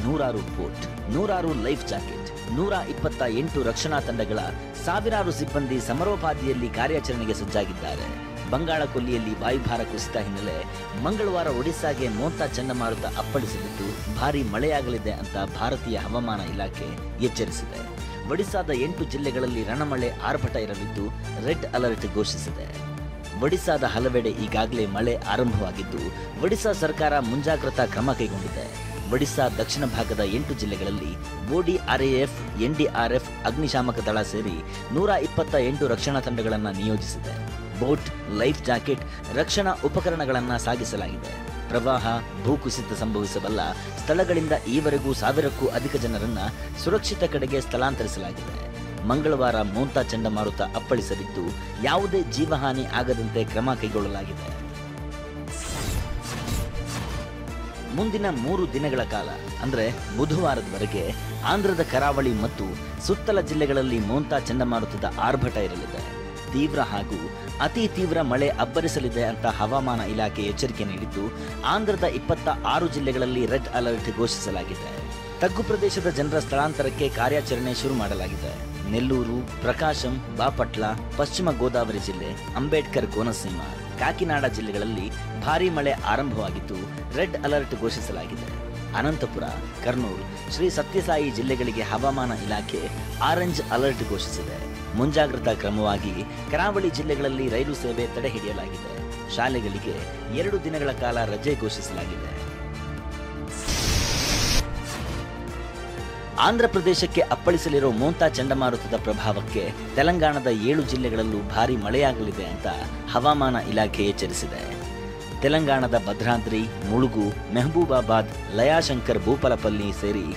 ನೂರಾರು ಬೋಟ್, ನೂರಾರು life jacket, 128 ರಕ್ಷಣಾ ತಂಡಗಳ ಸಾವಿರಾರು ಸಿಬ್ಬಂದಿ ಸಮರೋಪಾದಿಯಲ್ಲಿ ಕಾರ್ಯಾಚರಣೆಗೆ ಸಜ್ಜಾಗಿದ್ದಾರೆ. ಬಂಗಾಳ ಕೊಲ್ಲಿಯಲ್ಲಿ ವಾಯುಭಾರ ಕುಸಿತ ಹಿನ್ನೆಲೆ ಮಂಗಳವಾರ ಒಡಿಶಾಗೆ ಮೋಂತಾ ಚಂಡಮಾರುತ ಅಪ್ಪಳಿಸಲಿದ್ದು ಭಾರೀ ಮಳೆಯಾಗಲಿದೆ ಅಂತ ಭಾರತೀಯ ಹವಾಮಾನ ಇಲಾಖೆ ಎಚ್ಚರಿಸಿದೆ. ಒಡಿಶಾದ 8 ಜಿಲ್ಲೆಗಳಲ್ಲಿ ರಣಮಳೆ ಆರ್ಭಟ ಇರಲಿದ್ದು ರೆಡ್ ಅಲರ್ಟ್ ಘೋಷಿಸಿದೆ. ಒಡಿಶಾದ ಹಲವೆಡೆ ಈಗಾಗಲೇ ಮಳೆ ಆರಂಭವಾಗಿದ್ದು ಒಡಿಶಾ ಸರ್ಕಾರ ಮುಂಜಾಗ್ರತಾ ಕ್ರಮ ಕೈಗೊಂಡಿದೆ. ಒಡಿಶಾ ದಕ್ಷಿಣ ಭಾಗದ 8 ಜಿಲ್ಲೆಗಳಲ್ಲಿ ODRAF, NDRF, ಅಗ್ನಿಶಾಮಕ ದಳ ಸೇರಿ 128 ರಕ್ಷಣಾ ತಂಡಗಳನ್ನು ನಿಯೋಜಿಸಿದೆ. ಬೋಟ್, ಲೈಫ್ ಜಾಕೆಟ್, ರಕ್ಷಣಾ ಉಪಕರಣಗಳನ್ನು ಸಾಗಿಸಲಾಗಿದೆ. ಪ್ರವಾಹ, ಭೂಕುಸಿತ ಸಂಭವಿಸಬಲ್ಲ ಸ್ಥಳಗಳಿಂದ ಈವರೆಗೂ 1000ಕ್ಕೂ ಅಧಿಕ ಜನರನ್ನು ಸುರಕ್ಷಿತ ಕಡೆಗೆ ಸ್ಥಳಾಂತರಿಸಲಾಗಿದೆ. ಮಂಗಳವಾರ ಮೋಂತಾ ಚಂಡಮಾರುತ ಅಪ್ಪಳಿಸಲಿದ್ದು ಯಾವುದೇ ಜೀವಹಾನಿ ಆಗದಂತೆ ಕ್ರಮ ಕೈಗೊಳ್ಳಲಾಗಿದೆ. ಮುಂದಿನ 3 ದಿನಗಳ ಕಾಲ ಅಂದರೆ ಬುಧವಾರದವರೆಗೆ ಆಂಧ್ರದ ಕರಾವಳಿ ಮತ್ತು ಸುತ್ತಲ ಜಿಲ್ಲೆಗಳಲ್ಲಿ ಮೋಂತಾ ಚಂಡಮಾರುತದ ಆರ್ಭಟ ಇರಲಿದೆ. ತೀವ್ರ ಹಾಗೂ ಅತಿ ತೀವ್ರ ಮಳೆ ಅಬ್ಬರಿಸಲಿದೆ ಅಂತ ಹವಾಮಾನ ಇಲಾಖೆ ಎಚ್ಚರಿಕೆ ನೀಡಿದ್ದು ಆಂಧ್ರದ 26 ಜಿಲ್ಲೆಗಳಲ್ಲಿ ರೆಡ್ ಅಲರ್ಟ್ ಘೋಷಿಸಲಾಗಿದೆ. ತಗ್ಗು ಪ್ರದೇಶದ ಜನರ ಸ್ಥಳಾಂತರಕ್ಕೆ ಕಾರ್ಯಾಚರಣೆ ಶುರು ಮಾಡಲಾಗಿದೆ. ನೆಲ್ಲೂರು, ಪ್ರಕಾಶಂ, ಬಾಪಟ್ಲ, ಪಶ್ಚಿಮ ಗೋದಾವರಿ ಜಿಲ್ಲೆ, ಅಂಬೇಡ್ಕರ್ ಕೋನಸೀಮ, ಕಾಕಿನಾಡ ಜಿಲ್ಲೆಗಳಲ್ಲಿ ಭಾರೀ ಮಳೆ ಆರಂಭವಾಗಿದ್ದು ರೆಡ್ ಅಲರ್ಟ್ ಘೋಷಿಸಲಾಗಿದೆ. ಅನಂತಪುರ, ಕರ್ನೂಲ್, ಶ್ರೀ ಸತ್ಯಸಾಯಿ ಜಿಲ್ಲೆಗಳಿಗೆ ಹವಾಮಾನ ಇಲಾಖೆ ಆರೆಂಜ್ ಅಲರ್ಟ್ ಘೋಷಿಸಿದೆ. ಮುಂಜಾಗ್ರತಾ ಕ್ರಮವಾಗಿ ಕರಾವಳಿ ಜಿಲ್ಲೆಗಳಲ್ಲಿ ರೈಲು ಸೇವೆ ತಡೆ ಹಿಡಿಯಲಾಗಿದೆ. ಶಾಲೆಗಳಿಗೆ 2 ದಿನಗಳ ಕಾಲ ರಜೆ ಘೋಷಿಸಲಾಗಿದೆ. ಆಂಧ್ರ ಪ್ರದೇಶಕ್ಕೆ ಅಪ್ಪಳಿಸಲಿರೋ ಮೋಂತಾ ಚಂಡಮಾರುತದ ಪ್ರಭಾವಕ್ಕೆ ತೆಲಂಗಾಣದ 7 ಜಿಲ್ಲೆಗಳಲ್ಲೂ ಭಾರೀ ಮಳೆಯಾಗಲಿದೆ ಅಂತ ಹವಾಮಾನ ಇಲಾಖೆ ಎಚ್ಚರಿಸಿದೆ. ತೆಲಂಗಾಣದ ಭದ್ರಾದ್ರಿ, ಮುಳುಗು, ಮೆಹಬೂಬಾಬಾದ್, ಲಯಾಶಂಕರ್, ಭೂಪಾಲಪಲ್ಲಿ ಸೇರಿ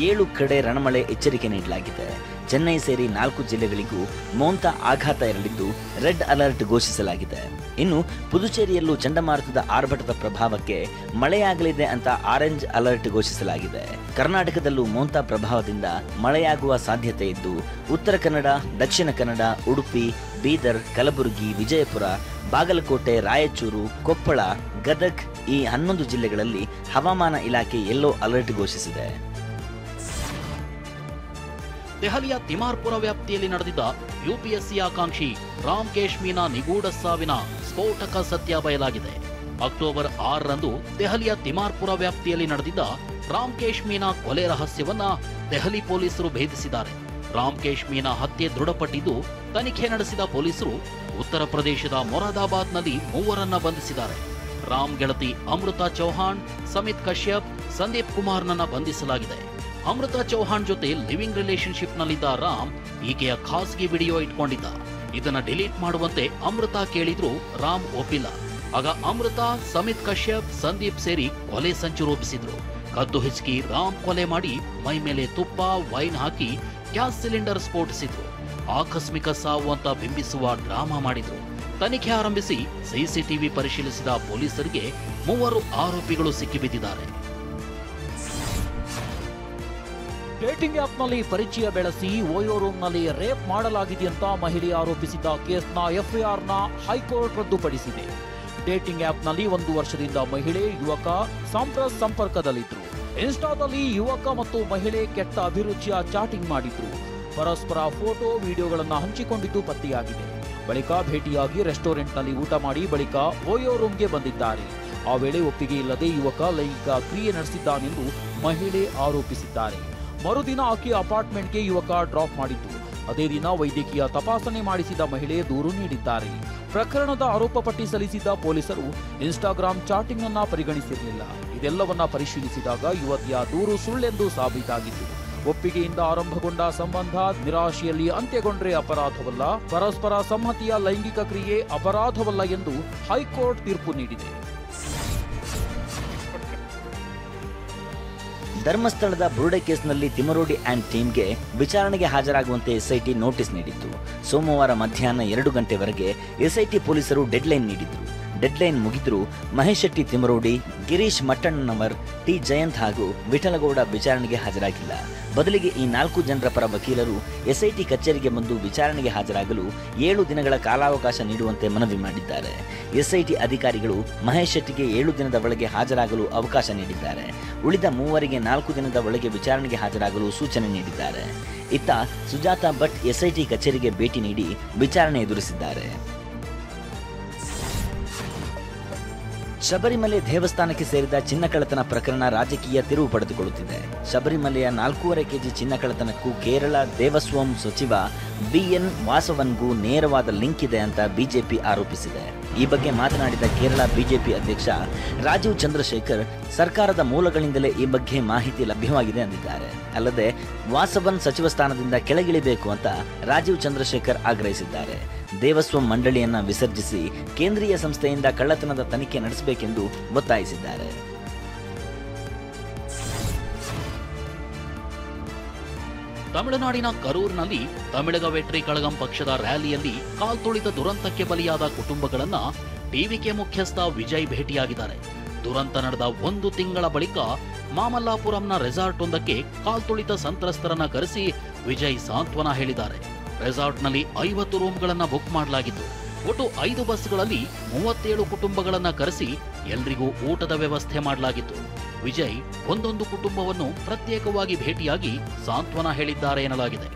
7 ಕಡೆ ರಣಮಳೆ ಎಚ್ಚರಿಕೆ ನೀಡಲಾಗಿದೆ. ಚೆನ್ನೈ ಸೇರಿ 4 ಜಿಲ್ಲೆಗಳಿಗೂ ಮೋಂತಾ ಆಘಾತ ಇರಲಿದ್ದು ರೆಡ್ ಅಲರ್ಟ್ ಘೋಷಿಸಲಾಗಿದೆ. ಇನ್ನು ಪುದುಚೇರಿಯಲ್ಲೂ ಚಂಡಮಾರುತದ ಆರ್ಭಟದ ಪ್ರಭಾವಕ್ಕೆ ಮಳೆಯಾಗಲಿದೆ ಅಂತ ಆರೆಂಜ್ ಅಲರ್ಟ್ ಘೋಷಿಸಲಾಗಿದೆ. ಕರ್ನಾಟಕದಲ್ಲೂ ಮೋಂತಾ ಪ್ರಭಾವದಿಂದ ಮಳೆಯಾಗುವ ಸಾಧ್ಯತೆ ಇದ್ದು ಉತ್ತರ ಕನ್ನಡ, ದಕ್ಷಿಣ ಕನ್ನಡ, ಉಡುಪಿ, ಬೀದರ್, ಕಲಬುರಗಿ, ವಿಜಯಪುರ, ಬಾಗಲಕೋಟೆ, ರಾಯಚೂರು, ಕೊಪ್ಪಳ, ಗದಗ್ ಈ 11 ಜಿಲ್ಲೆಗಳಲ್ಲಿ ಹವಾಮಾನ ಇಲಾಖೆ ಯೆಲ್ಲೋ ಅಲರ್ಟ್ ಘೋಷಿಸಿದೆ. ದೆಹಲಿಯ ತಿಮಾರ್ಪುರ ವ್ಯಾಪ್ತಿಯಲ್ಲಿ ನಡೆದಿದ್ದ ಯುಪಿಎಸ್ಸಿ ಆಕಾಂಕ್ಷಿ ರಾಮ್ಕೇಶ್ ಮೀನಾ ನಿಗೂಢ ಸಾವಿನ ಸ್ಫೋಟಕ ಸತ್ಯ ಬಯಲಾಗಿದೆ. ಅಕ್ಟೋಬರ್ 6ರಂದು ದೆಹಲಿಯ ತಿಮಾರ್ಪುರ ವ್ಯಾಪ್ತಿಯಲ್ಲಿ ನಡೆದಿದ್ದ ರಾಮ್ಕೇಶ್ ಮೀನಾ ಕೊಲೆ ರಹಸ್ಯವನ್ನ ದೆಹಲಿ ಪೊಲೀಸರು ಭೇದಿಸಿದ್ದಾರೆ. ರಾಮ್ಕೇಶ್ ಮೀನಾ ಹತ್ಯೆ ದೃಢಪಟ್ಟಿದ್ದು ತನಿಖೆ ನಡೆಸಿದ ಪೊಲೀಸರು ಉತ್ತರ ಪ್ರದೇಶದ ಮೊರಾದಾಬಾದ್ನಲ್ಲಿ 3 ಬಂಧಿಸಿದ್ದಾರೆ. ರಾಮ್ ಗೆಳತಿ ಅಮೃತಾ ಚೌಹಾಣ್, ಸಮಿತ್ ಕಶ್ಯಪ್, ಸಂದೀಪ್ ಕುಮಾರ್ನನ್ನ ಬಂಧಿಸಲಾಗಿದೆ. ಅಮೃತಾ ಚೌಹಾಣ್ ಜೊತೆ ಲಿವಿಂಗ್ ರಿಲೇಶನ್ಶಿಪ್ ನಲ್ಲಿದ್ದ ರಾಮ್ ಈಕೆಯ ಖಾಸಗಿ ವಿಡಿಯೋ ಇಟ್ಕೊಂಡಿದ್ದ. ಇದನ್ನ ಡಿಲೀಟ್ ಮಾಡುವಂತೆ ಅಮೃತಾ ಕೇಳಿದ್ರು ರಾಮ್ ಒಪ್ಪಿಲ್ಲ. ಆಗ ಅಮೃತಾ, ಸಮಿತ್ ಕಶ್ಯಪ್, ಸಂದೀಪ್ ಸೇರಿ ಕೊಲೆ ಸಂಚು ರೂಪಿಸಿದ್ರು. ಕದ್ದು ಹಿಚಕಿ ರಾಮ್ ಕೊಲೆ ಮಾಡಿ ಮೈ ಮೇಲೆ ತುಪ್ಪ, ವೈನ್ ಹಾಕಿ ಗ್ಯಾಸ್ ಸಿಲಿಂಡರ್ ಸ್ಫೋಟಿಸಿದ್ರು. ಆಕಸ್ಮಿಕ ಸಾವು ಅಂತ ಬಿಂಬಿಸುವ ಡ್ರಾಮಾ ಮಾಡಿದ್ರು. ತನಿಖೆ ಆರಂಭಿಸಿ ಸಿಸಿಟಿವಿ ಪರಿಶೀಲಿಸಿದ ಪೊಲೀಸರಿಗೆ 3 ಆರೋಪಿಗಳು ಸಿಕ್ಕಿಬಿದ್ದಿದ್ದಾರೆ. ಡೇಟಿಂಗ್ ಆಪ್ನಲ್ಲಿ ಪರಿಚಯ ಬೆಳೆಸಿ ಓಯೋ ರೂಮ್ನಲ್ಲಿ ರೇಪ್ ಮಾಡಲಾಗಿದೆಯಂತ ಮಹಿಳೆ ಆರೋಪಿಸಿದ್ದ ಕೇಸ್ನ ಎಫ್ಐಆರ್ನ ಹೈಕೋರ್ಟ್ ರದ್ದುಪಡಿಸಿದೆ. ಡೇಟಿಂಗ್ ಆಪ್ನಲ್ಲಿ 1 ವರ್ಷದಿಂದ ಮಹಿಳೆ, ಯುವಕ ಸಾಂಪ್ರಸ್ ಸಂಪರ್ಕದಲ್ಲಿದ್ರು. ಇನ್ಸ್ಟಾದಲ್ಲಿ ಯುವಕ ಮತ್ತು ಮಹಿಳೆ ಕೆಟ್ಟ ಅಭಿರುಚಿಯ ಚಾಟಿಂಗ್ ಮಾಡಿದ್ರು. ಪರಸ್ಪರ ಫೋಟೋ, ವಿಡಿಯೋಗಳನ್ನು ಹಂಚಿಕೊಂಡಿದ್ದು ಪತ್ತೆಯಾಗಿದೆ. ಬಳಿಕ ಭೇಟಿಯಾಗಿ ರೆಸ್ಟೋರೆಂಟ್ನಲ್ಲಿ ಊಟ ಮಾಡಿ ಬಳಿಕ ಓಯೋ ರೂಮ್ಗೆ ಬಂದಿದ್ದಾರೆ. ಆ ವೇಳೆ ಒಪ್ಪಿಗೆ ಇಲ್ಲದೆ ಯುವಕ ಲೈಂಗಿಕ ಕ್ರಿಯೆ ನಡೆಸಿದ್ದಾನೆಂದು ಮಹಿಳೆ ಆರೋಪಿಸಿದ್ದಾರೆ. ಮರುದಿನ ಆಕೆ ಅಪಾರ್ಟ್ಮೆಂಟ್ಗೆ ಯುವಕ ಡ್ರಾಪ್ ಮಾಡಿದ್ದು. ಅದೇ ದಿನ ವೈದ್ಯಕೀಯ ತಪಾಸಣೆ ಮಾಡಿಸಿದ ಮಹಿಳೆ ದೂರು ನೀಡಿದ್ದಾರೆ. ಪ್ರಕರಣದ ಆರೋಪ ಪಟ್ಟಿ ಸಲ್ಲಿಸಿದ ಪೊಲೀಸರು ಇನ್ಸ್ಟಾಗ್ರಾಮ್ ಚಾಟಿಂಗ್ ಅನ್ನ ಪರಿಗಣಿಸಿರಲಿಲ್ಲ. ಇದೆಲ್ಲವನ್ನ ಪರಿಶೀಲಿಸಿದಾಗ ಯುವತಿಯ ದೂರು ಸುಳ್ಳೆಂದು ಸಾಬೀತಾಗಿತ್ತು. ಒಪ್ಪಿಗೆಯಿಂದ ಆರಂಭಗೊಂಡ ಸಂಬಂಧ ನಿರಾಶೆಯಲ್ಲಿ ಅಂತ್ಯಗೊಂಡ್ರೆ ಅಪರಾಧವಲ್ಲ, ಪರಸ್ಪರ ಸಮ್ಮತಿಯ ಲೈಂಗಿಕ ಕ್ರಿಯೆ ಅಪರಾಧವಲ್ಲ ಎಂದು ಹೈಕೋರ್ಟ್ ತೀರ್ಪು ನೀಡಿದೆ. ಧರ್ಮಸ್ಥಳದ ಬುರುಡೆ ಕೇಸ್ನಲ್ಲಿ ತಿಮರೋಡಿ ಆ್ಯಂಡ್ ಟೀಮ್ಗೆ ವಿಚಾರಣೆಗೆ ಹಾಜರಾಗುವಂತೆ ಎಸ್ಐಟಿ ನೋಟಿಸ್ ನೀಡಿತ್ತು. ಸೋಮವಾರ ಮಧ್ಯಾಹ್ನ 2 ಗಂಟೆವರೆಗೆ ಎಸ್ಐಟಿ ಪೊಲೀಸರು ಡೆಡ್ಲೈನ್ ನೀಡಿದ್ರು. ಡೆಡ್ಲೈನ್ ಮುಗಿದ್ರೂ ಮಹೇಶ್ ಶೆಟ್ಟಿ ತಿಮರೋಡಿ, ಗಿರೀಶ್ ಮಟ್ಟಣ್ಣನವರ್, ಟಿ ಜಯಂತ್ ಹಾಗೂ ವಿಠಲಗೌಡ ವಿಚಾರಣೆಗೆ ಹಾಜರಾಗಿಲ್ಲ. ಬದಲಿಗೆ ಈ 4 ಜನರ ಪರ ವಕೀಲರು ಎಸ್ಐಟಿ ಕಚೇರಿಗೆ ಬಂದು ವಿಚಾರಣೆಗೆ ಹಾಜರಾಗಲು 7 ದಿನಗಳ ಕಾಲಾವಕಾಶ ನೀಡುವಂತೆ ಮನವಿ ಮಾಡಿದ್ದಾರೆ. ಎಸ್ಐಟಿ ಅಧಿಕಾರಿಗಳು ಮಹೇಶ್ ಶೆಟ್ಟಿಗೆ 7 ದಿನದ ಒಳಗೆ ಹಾಜರಾಗಲು ಅವಕಾಶ ನೀಡಿದ್ದಾರೆ. ಉಳಿದ 3 4 ದಿನದ ಒಳಗೆ ವಿಚಾರಣೆಗೆ ಹಾಜರಾಗಲು ಸೂಚನೆ ನೀಡಿದ್ದಾರೆ. ಇತ್ತ ಸುಜಾತಾ ಭಟ್ ಎಸ್ಐಟಿ ಕಚೇರಿಗೆ ಭೇಟಿ ನೀಡಿ ವಿಚಾರಣೆ ಎದುರಿಸಿದ್ದಾರೆ. ಶಬರಿಮಲೆ ದೇವಸ್ಥಾನಕ್ಕೆ ಸೇರಿದ ಚಿನ್ನ ಕಳ್ಳತನ ಪ್ರಕರಣ ರಾಜಕೀಯ ತಿರುವು ಪಡೆದುಕೊಳ್ಳುತ್ತಿದೆ. ಶಬರಿಮಲೆಯ 4.5 ಕೆಜಿ ಚಿನ್ನ ಕಳ್ಳತನಕ್ಕೂ ಕೇರಳ ದೇವಸ್ವಂ ಸಚಿವ BN ವಾಸವನ್ಗೂ ನೇರವಾದ ಲಿಂಕ್ ಇದೆ ಅಂತ ಬಿಜೆಪಿ ಆರೋಪಿಸಿದೆ. ಈ ಬಗ್ಗೆ ಮಾತನಾಡಿದ ಕೇರಳ ಬಿಜೆಪಿ ಅಧ್ಯಕ್ಷ ರಾಜೀವ್ ಚಂದ್ರಶೇಖರ್, ಸರ್ಕಾರದ ಮೂಲಗಳಿಂದಲೇ ಈ ಬಗ್ಗೆ ಮಾಹಿತಿ ಲಭ್ಯವಾಗಿದೆ ಎಂದಿದ್ದಾರೆ. ಅಲ್ಲದೆ ವಾಸವನ್ ಸಚಿವ ಸ್ಥಾನದಿಂದ ಕೆಳಗಿಳಿಬೇಕು ಅಂತ ರಾಜೀವ್ ಚಂದ್ರಶೇಖರ್ ಆಗ್ರಹಿಸಿದ್ದಾರೆ. ದೇವಸ್ವಂ ಮಂಡಳಿಯನ್ನ ವಿಸರ್ಜಿಸಿ ಕೇಂದ್ರೀಯ ಸಂಸ್ಥೆಯಿಂದ ಕಳ್ಳತನದ ತನಿಖೆ ನಡೆಸಬೇಕೆಂದು ಒತ್ತಾಯಿಸಿದ್ದಾರೆ. ತಮಿಳುನಾಡಿನ ಕರೂರಿನಲ್ಲಿ ತಮಿಳಗ ವೆಟ್ರಿ ಕಳಗಂ ಪಕ್ಷದ ರ್ಯಾಲಿಯಲ್ಲಿ ಕಾಲ್ತುಳಿತ ದುರಂತಕ್ಕೆ ಬಲಿಯಾದ ಕುಟುಂಬಗಳನ್ನ ಟಿವಿಕೆ ಮುಖ್ಯಸ್ಥ ವಿಜಯ್ ಭೇಟಿಯಾಗಿದ್ದಾರೆ. ದುರಂತ ನಡೆದ 1 ತಿಂಗಳ ಬಳಿಕ ಮಾಮಲ್ಲಾಪುರಂನ ರೆಸಾರ್ಟ್ ಒಂದಕ್ಕೆ ಕಾಲ್ತುಳಿತ ಸಂತ್ರಸ್ತರನ್ನ ಕರೆಸಿ ವಿಜಯ್ ಸಾಂತ್ವನ ಹೇಳಿದ್ದಾರೆ. ರೆಸಾರ್ಟ್ನಲ್ಲಿ 50 ರೂಮ್ಗಳನ್ನ ಬುಕ್ ಮಾಡಲಾಗಿತ್ತು. ಒಟ್ಟು 5 ಬಸ್ಗಳಲ್ಲಿ 37 ಕುಟುಂಬಗಳನ್ನ ಕರೆಸಿ ಎಲ್ರಿಗೂ ಊಟದ ವ್ಯವಸ್ಥೆ ಮಾಡಲಾಗಿತ್ತು. ವಿಜಯ್ ಒಂದೊಂದು ಕುಟುಂಬವನ್ನು ಪ್ರತ್ಯೇಕವಾಗಿ ಭೇಟಿಯಾಗಿ ಸಾಂತ್ವನ ಹೇಳಿದ್ದಾರೆ ಎನ್ನಲಾಗಿದೆ.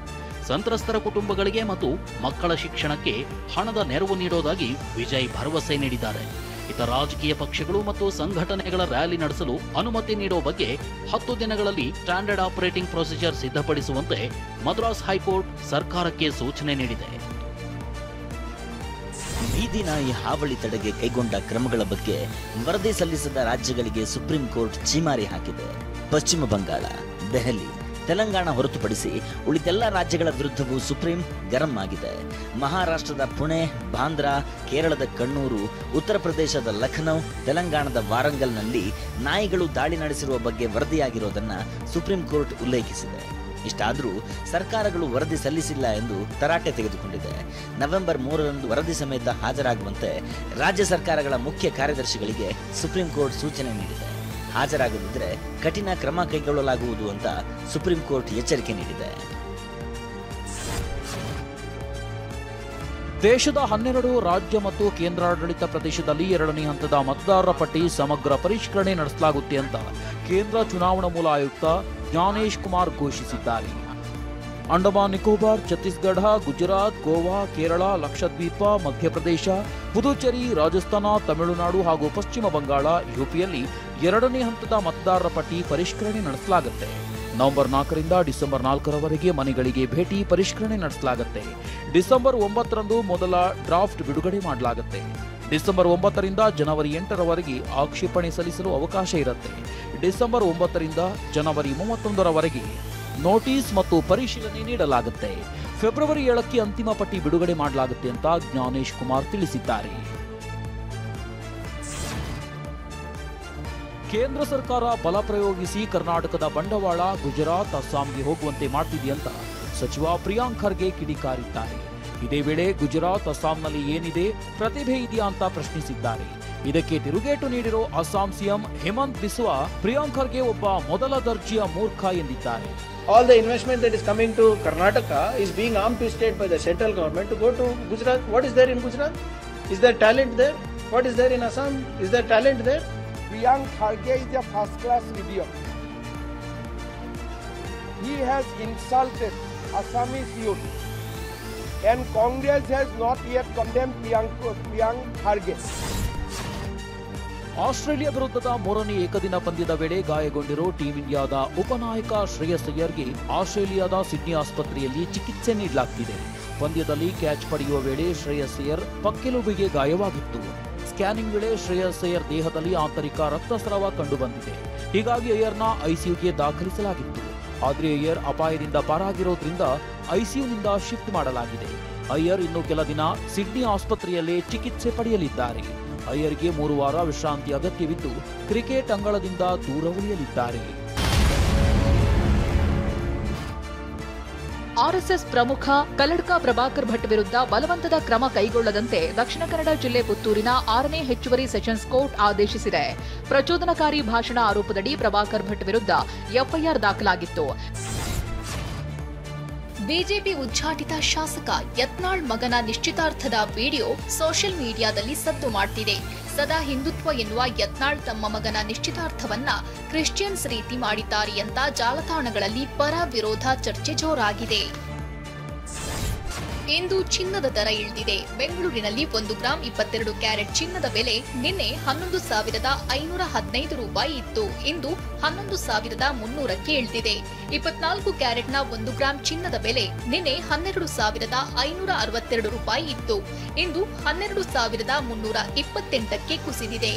ಸಂತ್ರಸ್ತರ ಕುಟುಂಬಗಳಿಗೆ ಮತ್ತು ಮಕ್ಕಳ ಶಿಕ್ಷಣಕ್ಕೆ ಹಣದ ನೆರವು ನೀಡೋದಾಗಿ ವಿಜಯ್ ಭರವಸೆ ನೀಡಿದ್ದಾರೆ. ಇತ ರಾಜಕೀಯ ಪಕ್ಷಗಳು ಮತ್ತು ಸಂಘಟನೆಗಳ ರ್ಯಾಲಿ ನಡೆಸಲು ಅನುಮತಿ ನೀಡುವ ಬಗ್ಗೆ 10 ದಿನಗಳಲ್ಲಿ ಸ್ಟ್ಯಾಂಡರ್ಡ್ ಆಪರೇಟಿಂಗ್ ಪ್ರೊಸೀಜರ್ ಸಿದ್ಧಪಡಿಸುವಂತೆ ಮದ್ರಾಸ್ ಹೈಕೋರ್ಟ್ ಸರ್ಕಾರಕ್ಕೆ ಸೂಚನೆ ನೀಡಿದೆ. ಬೀದಿ ನಾಯಿ ಹಾವಳಿ ತಡೆಗೆ ಕೈಗೊಂಡ ಕ್ರಮಗಳ ಬಗ್ಗೆ ವರದಿ ಸಲ್ಲಿಸಿದ ರಾಜ್ಯಗಳಿಗೆ ಸುಪ್ರೀಂ ಕೋರ್ಟ್ ಛೀಮಾರಿ ಹಾಕಿದೆ. ಪಶ್ಚಿಮ ಬಂಗಾಳ, ದೆಹಲಿ, ತೆಲಂಗಾಣ ಹೊರತುಪಡಿಸಿ ಉಳಿದೆಲ್ಲ ರಾಜ್ಯಗಳ ವಿರುದ್ಧವೂ ಸುಪ್ರೀಂ ಗರಂ ಆಗಿದೆ. ಮಹಾರಾಷ್ಟ್ರದ ಪುಣೆ, ಬಾಂದ್ರಾ, ಕೇರಳದ ಕಣ್ಣೂರು, ಉತ್ತರ ಪ್ರದೇಶದ ಲಖನೌ, ತೆಲಂಗಾಣದ ವಾರಂಗಲ್ನಲ್ಲಿ ನಾಯಿಗಳು ದಾಳಿ ನಡೆಸಿರುವ ಬಗ್ಗೆ ವರದಿಯಾಗಿರೋದನ್ನ ಸುಪ್ರೀಂ ಕೋರ್ಟ್ ಉಲ್ಲೇಖಿಸಿದೆ. ಇಷ್ಟಾದರೂ ಸರ್ಕಾರಗಳು ವರದಿ ಸಲ್ಲಿಸಿಲ್ಲ ಎಂದು ತರಾಟೆ ತೆಗೆದುಕೊಂಡಿದೆ. ನವೆಂಬರ್ 3ರಂದು ವರದಿ ಸಮೇತ ಹಾಜರಾಗುವಂತೆ ರಾಜ್ಯ ಸರ್ಕಾರಗಳ ಮುಖ್ಯ ಕಾರ್ಯದರ್ಶಿಗಳಿಗೆ ಸುಪ್ರೀಂ ಕೋರ್ಟ್ ಸೂಚನೆ ನೀಡಿದೆ. ಹಾಜರಾಗದಿದ್ದರೆ ಕಠಿಣ ಕ್ರಮ ಕೈಗೊಳ್ಳಲಾಗುವುದು ಅಂತ ಸುಪ್ರೀಂ ಕೋರ್ಟ್ ಎಚ್ಚರಿಕೆ ನೀಡಿದೆ. ದೇಶದ 12 ರಾಜ್ಯ ಮತ್ತು ಕೇಂದ್ರಾಡಳಿತ ಪ್ರದೇಶದಲ್ಲಿ 2ನೇ ಹಂತದ ಮತದಾರರ ಪಟ್ಟಿ ಸಮಗ್ರ ಪರಿಷ್ಕರಣೆ ನಡೆಸಲಾಗುತ್ತೆ ಅಂತ ಕೇಂದ್ರ ಚುನಾವಣಾ ಮೂಲ ಆಯುಕ್ತ ಜ್ಞಾನೇಶ್ ಕುಮಾರ್ ಘೋಷಿಸಿದ್ದಾರೆ. ಅಂಡಮಾನ್ ನಿಕೋಬಾರ್, ಛತ್ತೀಸ್ಗಢ, ಗುಜರಾತ್, ಗೋವಾ, ಕೇರಳ, ಲಕ್ಷದ್ವೀಪ, ಮಧ್ಯಪ್ರದೇಶ, ಪುದುಚೇರಿ, ರಾಜಸ್ಥಾನ, ತಮಿಳುನಾಡು ಹಾಗೂ ಪಶ್ಚಿಮ ಬಂಗಾಳ, ಯುಪಿಯಲ್ಲಿ 2ನೇ ಹಂತದ ಮತದಾರರ ಪಟ್ಟಿ ಪರಿಷ್ಕರಣೆ ನಡೆಸಲಾಗುತ್ತೆ. ನವೆಂಬರ್ 4ರಿಂದ ಡಿಸೆಂಬರ್ 4ರವರೆಗೆ ಮನೆಗಳಿಗೆ ಭೇಟಿ ಪರಿಷ್ಕರಣೆ ನಡೆಸಲಾಗುತ್ತೆ. ಡಿಸೆಂಬರ್ 9ರಂದು ಮೊದಲ ಡ್ರಾಫ್ಟ್ ಬಿಡುಗಡೆ ಮಾಡಲಾಗುತ್ತೆ. ಡಿಸೆಂಬರ್ 9ರಿಂದ ಜನವರಿ 8ರವರೆಗೆ ಆಕ್ಷೇಪಣೆ ಸಲ್ಲಿಸಲು ಅವಕಾಶ ಇರುತ್ತೆ. ಡಿಸೆಂಬರ್ 9ರಿಂದ ಜನವರಿ 31ರವರೆಗೆ ನೋಟಿಸ್ ಮತ್ತು ಪರಿಶೀಲನೆ ನೀಡಲಾಗುತ್ತೆ. ಫೆಬ್ರವರಿ 7ಕ್ಕೆ ಅಂತಿಮ ಪಟ್ಟಿ ಬಿಡುಗಡೆ ಮಾಡಲಾಗುತ್ತೆ ಅಂತ ಜ್ಞಾನೇಶ್ ಕುಮಾರ್ ತಿಳಿಸಿದ್ದಾರೆ. ಕೇಂದ್ರ ಸರ್ಕಾರ ಬಲ ಪ್ರಯೋಗಿಸಿ ಕರ್ನಾಟಕದ ಬಂಡವಾಳ ಗುಜರಾತ್, ಅಸ್ಸಾಂಗೆ ಹೋಗುವಂತೆ ಮಾಡ್ತಿದೆಯಂತ ಸಚಿವ ಪ್ರಿಯಾಂಕ್ ಖರ್ಗೆ ಕಿಡಿಕಾರಿದ್ದಾರೆ. ಇದೇ ವೇಳೆ ಗುಜರಾತ್, ಅಸ್ಸಾಂನಲ್ಲಿ ಏನಿದೆ, ಪ್ರತಿಭೆ ಇದೆಯಾ ಅಂತ ಪ್ರಶ್ನಿಸಿದ್ದಾರೆ. ಇದಕ್ಕೆ ತಿರುಗೇಟು ನೀಡಿರೋ ಅಸ್ಸಾಂ ಸಿಎಂ ಹೇಮಂತ್ ಬಿಸ್ವಾ ಪ್ರಿಯಾಂಕ್ ಖರ್ಗೆ ಒಬ್ಬ ಮೊದಲ ದರ್ಜೆಯ ಮೂರ್ಖ ಎಂದಿದ್ದಾರೆ. All the investment that is coming to Karnataka is being arm twisted by the central government to go to Gujarat. What is there in Gujarat? Is there talent there? What is there in Assam? Is there talent there? Priyank Kharge is a first-class idiot. He has insulted Assamese youth, and Congress has not yet condemned Priyank Kharge. Australia ವಿರುದ್ಧದ 3ನೇ ಏಕದಿನ ಪಂದ್ಯದ ವೇಳೆ ಗಾಯಗೊಂಡಿರೋ team ಇಂಡಿಯಾದ ಉಪನಾಯಕ ಶ್ರೇಯಸ್ ಅಯ್ಯರ್ಗೆ ಆಸ್ಟ್ರೇಲಿಯಾದ Sydney ಆಸ್ಪತ್ರೆಯಲ್ಲಿ ಚಿಕಿತ್ಸೆ ನೀಡಲಾಗ್ತಿದೆ. ಪಂದ್ಯದಲ್ಲಿ ಕ್ಯಾಚ್ ಪಡೆಯುವ ವೇಳೆ ಶ್ರೇಯಸ್ ಅಯ್ಯರ್ ಪಕ್ಕೆಲುಬಿಗೆ ಗಾಯವಾಗಿತ್ತು. ಸ್ಕ್ಯಾನಿಂಗ್ ವೇಳೆ ಶ್ರೇಯಸ್ ಅಯ್ಯರ್ ದೇಹದಲ್ಲಿ ಆಂತರಿಕ ರಕ್ತಸ್ರಾವ ಕಂಡುಬಂದಿದೆ. ಹೀಗಾಗಿ ಅಯ್ಯರ್ನ ಐಸಿಯುಗೆ ದಾಖಲಿಸಲಾಗಿತ್ತು. ಆದರೆ ಅಯ್ಯರ್ ಅಪಾಯದಿಂದ ಪಾರಾಗಿರೋದ್ರಿಂದ ಐಸಿಯುನಿಂದ ಶಿಫ್ಟ್ ಮಾಡಲಾಗಿದೆ. ಅಯ್ಯರ್ ಇನ್ನು ಕೆಲ ದಿನ ಸಿಡ್ನಿ ಆಸ್ಪತ್ರೆಯಲ್ಲೇ ಚಿಕಿತ್ಸೆ ಪಡೆಯಲಿದ್ದಾರೆ. ಅಯ್ಯರ್ಗೆ 3 ವಾರ ವಿಶ್ರಾಂತಿ ಅಗತ್ಯವಿದ್ದು ಕ್ರಿಕೆಟ್ ಅಂಗಳದಿಂದ ದೂರ ಉಳಿಯಲಿದ್ದಾರೆ. ಆರ್ಎಸ್ಎಸ್ ಪ್ರಮುಖ ಕಲ್ಲಡ್ಕ ಪ್ರಭಾಕರ್ ಭಟ್ ವಿರುದ್ಧ ಬಲವಂತದ ಕ್ರಮ ಕೈಗೊಳ್ಳದಂತೆ ದಕ್ಷಿಣ ಕನ್ನಡ ಜಿಲ್ಲೆ ಪುತ್ತೂರಿನ 6ನೇ ಹೆಚ್ಚುವರಿ ಸೆಷನ್ಸ್ ಕೋರ್ಟ್ ಆದೇಶಿಸಿದೆ. ಪ್ರಚೋದನಕಾರಿ ಭಾಷಣ ಆರೋಪದಡಿ ಪ್ರಭಾಕರ್ ಭಟ್ ವಿರುದ್ಧ ಎಫ್ಐಆರ್ ದಾಖಲಾಗಿತ್ತು. ಬಿಜೆಪಿ ಉಚ್ಚಾಟಿತ ಶಾಸಕ ಯತ್ನಾಳ್ ಮಗನ ನಿಶ್ಚಿತಾರ್ಥದ ವಿಡಿಯೋ ಸೋಷಿಯಲ್ ಮೀಡಿಯಾದಲ್ಲಿ ಸದ್ದು ಮಾಡ್ತಿದೆ. ಸದಾ ಹಿಂದುತ್ವ ಎನ್ನುವ ಯತ್ನಾಳ್ ತಮ್ಮ ಮಗನ ನಿಶ್ಚಿತಾರ್ಥವನ್ನ ಕ್ರಿಶ್ಚಿಯನ್ಸ್ ರೀತಿ ಮಾಡಿದ್ದಾರೆ ಅಂತ ಜಾಲತಾಣಗಳಲ್ಲಿ ಪರ ವಿರೋಧ ಚರ್ಚೆ ಜೋರಾಗಿದೆ. ಇಂದು ಚಿನ್ನದ ದರ ಇಳಿದಿದೆ. ಬೆಂಗಳೂರಿನಲ್ಲಿ 1 ಗ್ರಾಂ 22 ಕ್ಯಾರೆಟ್ ಚಿನ್ನದ ಬೆಲೆ ನಿನ್ನೆ 11,515 ರೂಪಾಯಿ ಇತ್ತು. ಇಂದು 11,300ಕ್ಕೆ ಇಳಿದಿದೆ. 24 ಕ್ಯಾರೆಟ್ನ 1 ಗ್ರಾಂ ಚಿನ್ನದ ಬೆಲೆ ನಿನ್ನೆ 12,562 ರೂಪಾಯಿ ಇತ್ತು. ಇಂದು 12,328ಕ್ಕೆ ಕುಸಿದಿದೆ.